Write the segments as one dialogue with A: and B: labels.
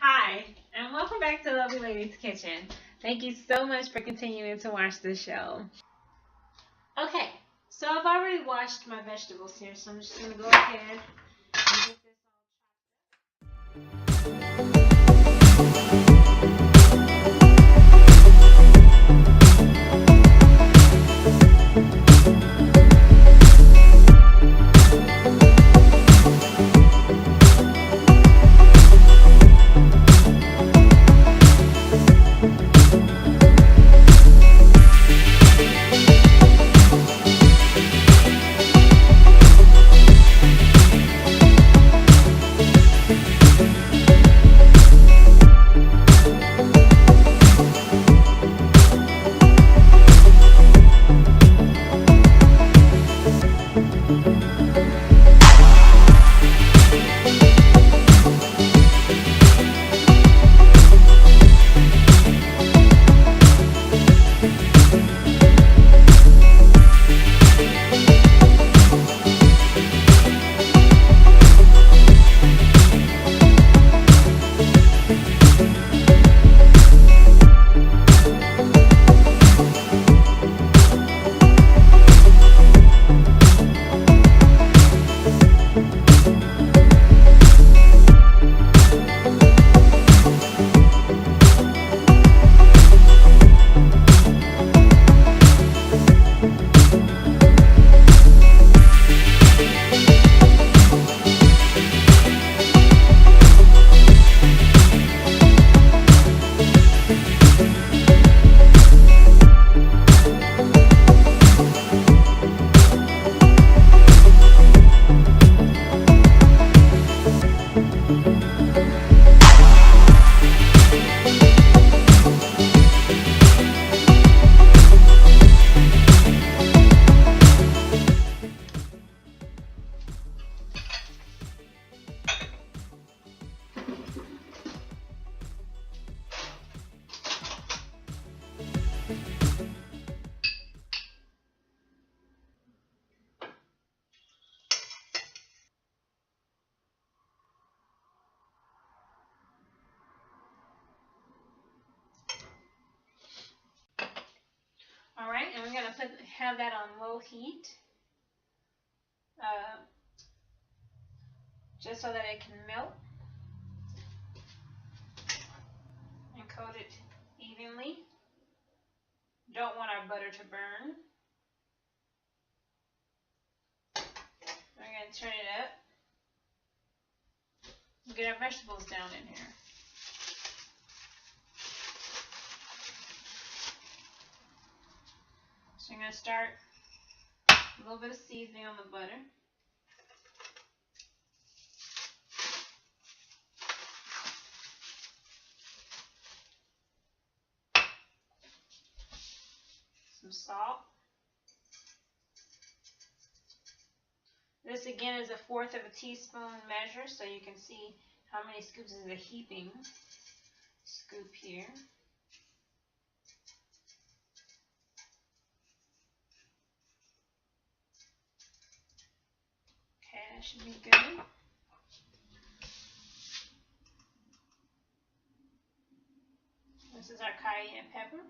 A: Hi, and welcome back to Lovely Lady's Kitchen. Thank you so much for continuing to watch the show. Okay, so I've already washed my vegetables here, so I'm just going to go ahead and get this Alright, and we're going to have that on low heat, uh, just so that it can melt and coat it evenly. Don't want our butter to burn. We're going to turn it up. Get our vegetables down in here. So I'm going to start a little bit of seasoning on the butter. Some salt. This again is 1/4 of a teaspoon measure, so you can see how many scoops is a heaping scoop here. Okay, that should be good. This is our cayenne pepper.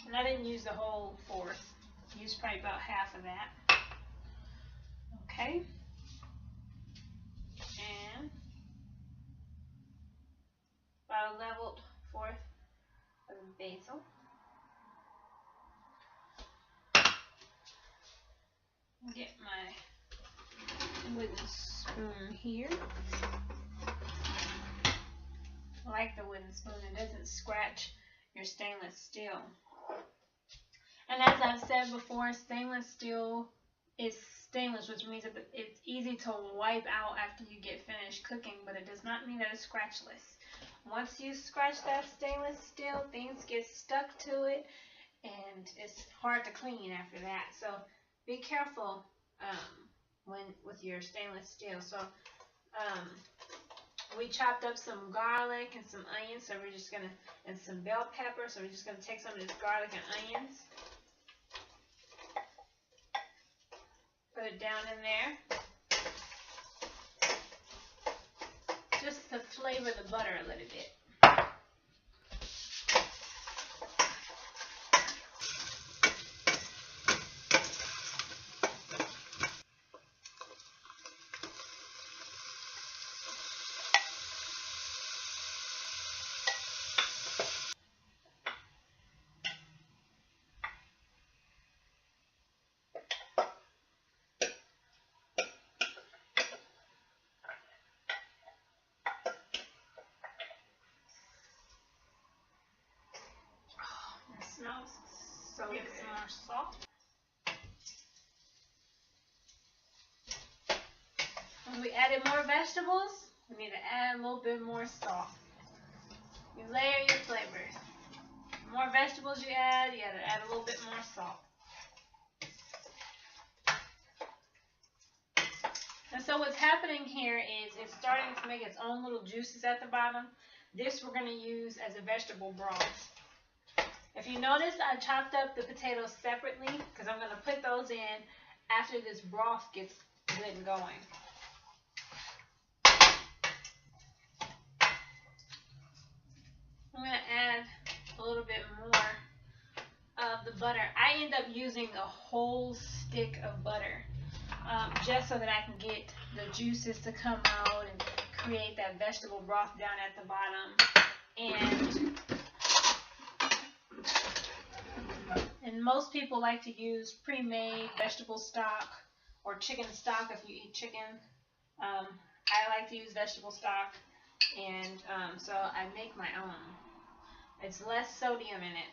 A: And I didn't use the whole 1/4. I used probably about half of that. Okay. And about a leveled 1/4 of basil. Get my wooden spoon here. I like the wooden spoon. It doesn't scratch your stainless steel. And as I've said before, stainless steel is stainless, which means that it's easy to wipe out after you get finished cooking, but it does not mean that it's scratchless. Once you scratch that stainless steel, things get stuck to it, and it's hard to clean after that. So be careful with your stainless steel. So we chopped up some garlic and some onions, so we're just gonna, and some bell pepper, so we're just gonna take some of this garlic and onions, put it down in there, just to flavor the butter a little bit. Smells so good. Get some more salt. When we added more vegetables, we need to add a little bit more salt. You layer your flavors. The more vegetables you gotta add a little bit more salt. And so what's happening here is it's starting to make its own little juices at the bottom. This we're going to use as a vegetable broth. If you notice, I chopped up the potatoes separately because I'm going to put those in after this broth gets good and going. I'm going to add a little bit more of the butter. I end up using a whole stick of butter just so that I can get the juices to come out and create that vegetable broth down at the bottom. And most people like to use pre-made vegetable stock or chicken stock if you eat chicken. I like to use vegetable stock, and so I make my own. It's less sodium in it,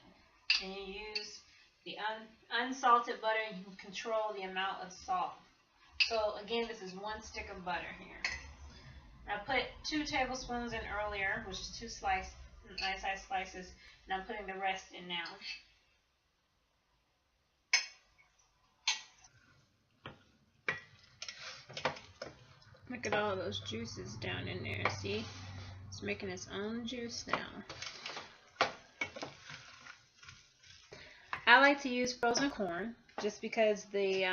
A: and you use the unsalted butter. You can control the amount of salt. So again, this is 1 stick of butter here. I put 2 tablespoons in earlier, which is 2 nice size slices, and I'm putting the rest in now. Look at all those juices down in there. See? It's making its own juice now. I like to use frozen corn just because the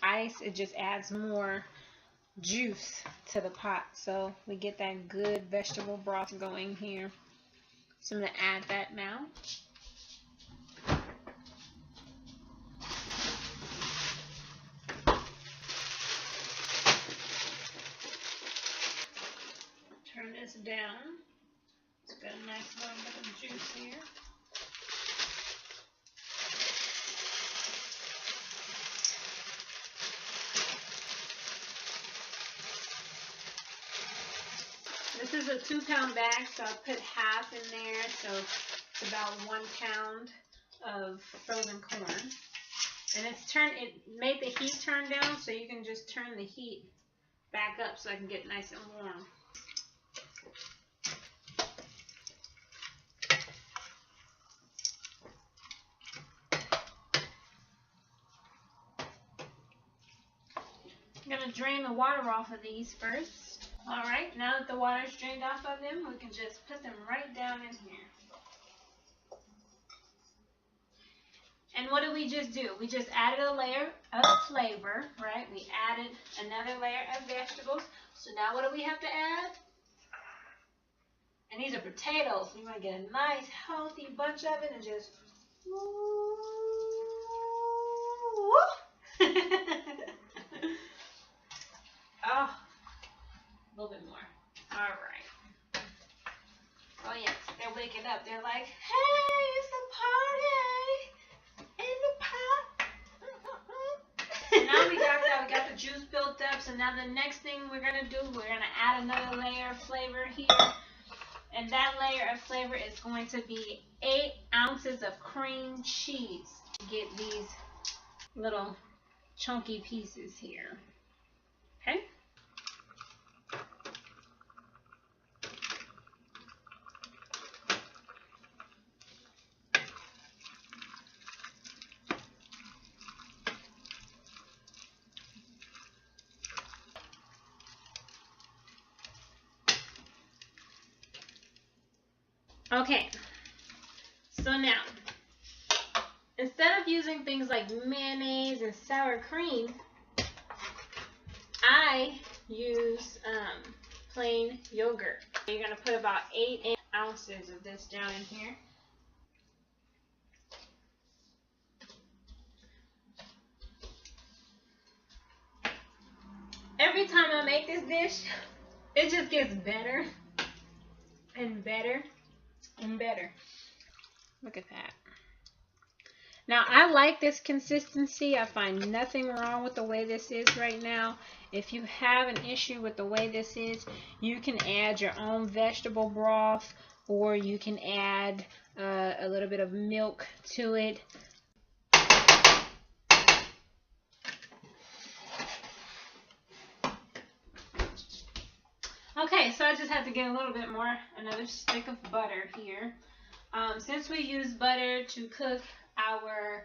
A: ice, it just adds more juice to the pot. So we get that good vegetable broth going here. So I'm going to add that now. Turn this down. It's got a nice little bit of juice here. This is a 2-pound bag, so I put half in there, so it's about 1 pound of frozen corn. And it made the heat turn down, so you can just turn the heat back up so I can get nice and warm. I'm going to drain the water off of these first. Alright, now that the water is drained off of them, we can just put them right down in here. And what did we just do? We just added a layer of flavor, right? We added another layer of vegetables. So now what do we have to add? And these are potatoes. So you want to get a nice, healthy bunch of it and just... Oh, a little bit more. All right. Oh yes, they're waking up. They're like, hey, it's a party in the pot. So now we got that. We got the juice built up. So now the next thing we're gonna do, we're gonna add another layer of flavor here, and that layer of flavor is going to be 8 ounces of cream cheese to get these little chunky pieces here. Okay. Okay, so now, instead of using things like mayonnaise and sour cream, I use plain yogurt. You're going to put about 8 ounces of this down in here. Every time I make this dish, it just gets better and better and better. Look at that. Now, I like this consistency. I find nothing wrong with the way this is right now. If you have an issue with the way this is, you can add your own vegetable broth, or you can add a little bit of milk to it. Okay, so I just had to get a little bit more, another stick of butter here. Since we use butter to cook our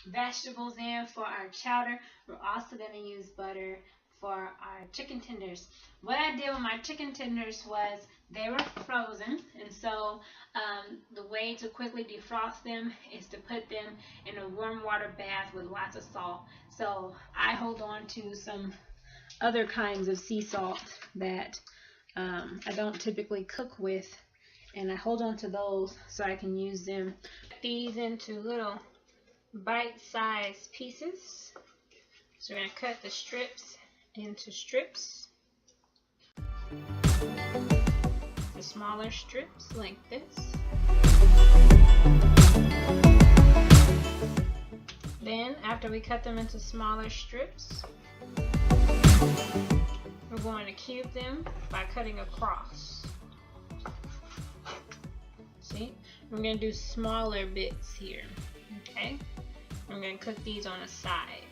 A: vegetables in for our chowder, we're also going to use butter for our chicken tenders. What I did with my chicken tenders was they were frozen, and so the way to quickly defrost them is to put them in a warm water bath with lots of salt. So I hold on to some other kinds of sea salt that I don't typically cook with, and I hold on to those so I can use them. Cut these into little bite-sized pieces. So we're going to cut the strips into strips. The smaller strips like this. Then after we cut them into smaller strips, we're going to cube them by cutting across. See? We're going to do smaller bits here. Okay? We're going to cook these on the side.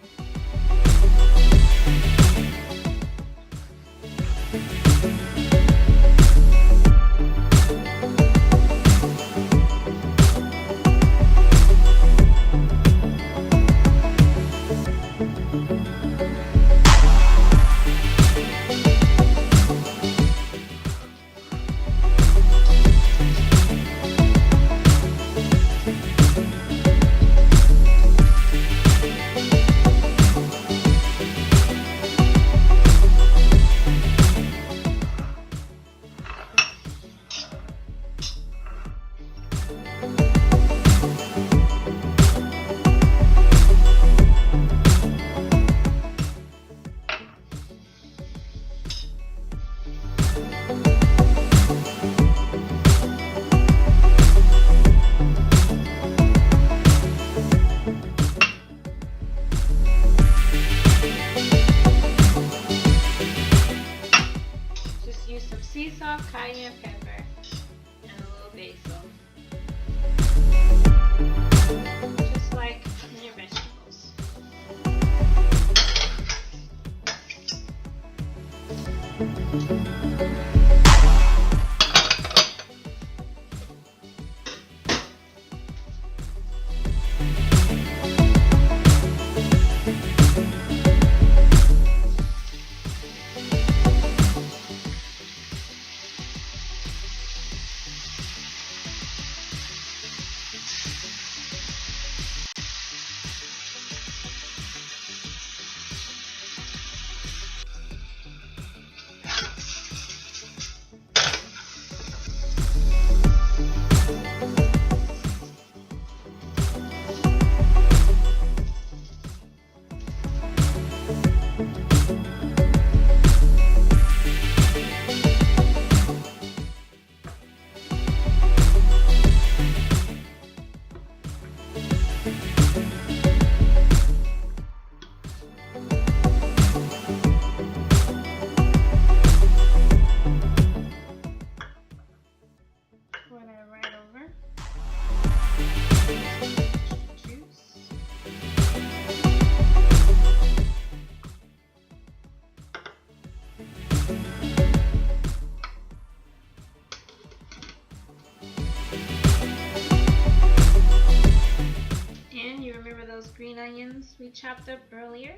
A: Sea salt, cayenne pepper, and a little basil. Just like in your vegetables. Green onions we chopped up earlier.